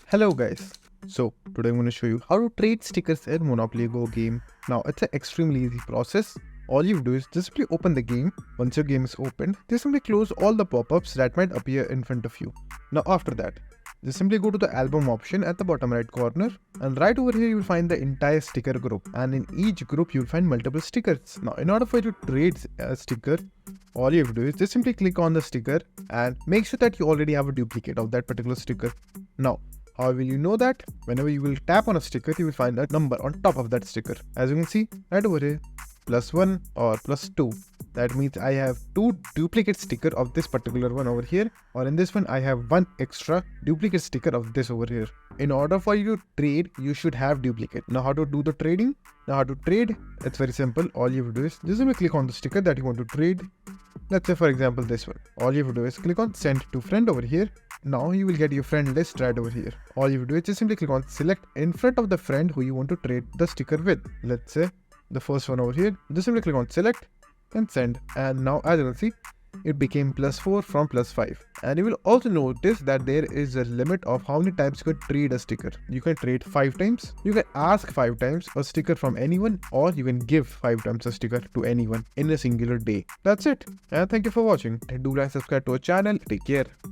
Hello guys. So today I'm going to show you how to trade stickers in Monopoly Go game. Now it's an extremely easy process. All you do is just simply open the game. Once your game is opened, just simply close all the pop-ups that might appear in front of you. Now after that, just simply go to the album option at the bottom right corner, and right over here you will find the entire sticker group, and in each group you will find multiple stickers. Now in order for you to trade a sticker, all you have to do is just simply click on the sticker and make sure that you already have a duplicate of that particular sticker. Now how will you know that? Whenever you will tap on a sticker, you will find a number on top of that sticker. As you can see right over here, +1 or +2. That means I have 2 duplicate sticker of this particular one over here, or in this one I have 1 extra duplicate sticker of this over here. In order for you to trade, you should have duplicate. Now how to do the trading? Now how to trade? It's very simple. All you have to do is just simply click on the sticker that you want to trade. Let's say for example this one. All you have to do is click on send to friend over here. Now you will get your friend list right over here. All you have to do is just simply click on select in front of the friend who you want to trade the sticker with. Let's say the first one over here. Just simply click on select and send, and now as you can see it became +4 from +5. And you will also notice that there is a limit of how many times you can trade a sticker. You can trade 5 times, you can ask 5 times a sticker from anyone, or you can give 5 times a sticker to anyone in a singular day. That's it, and thank you for watching. Do like, subscribe to our channel. Take care.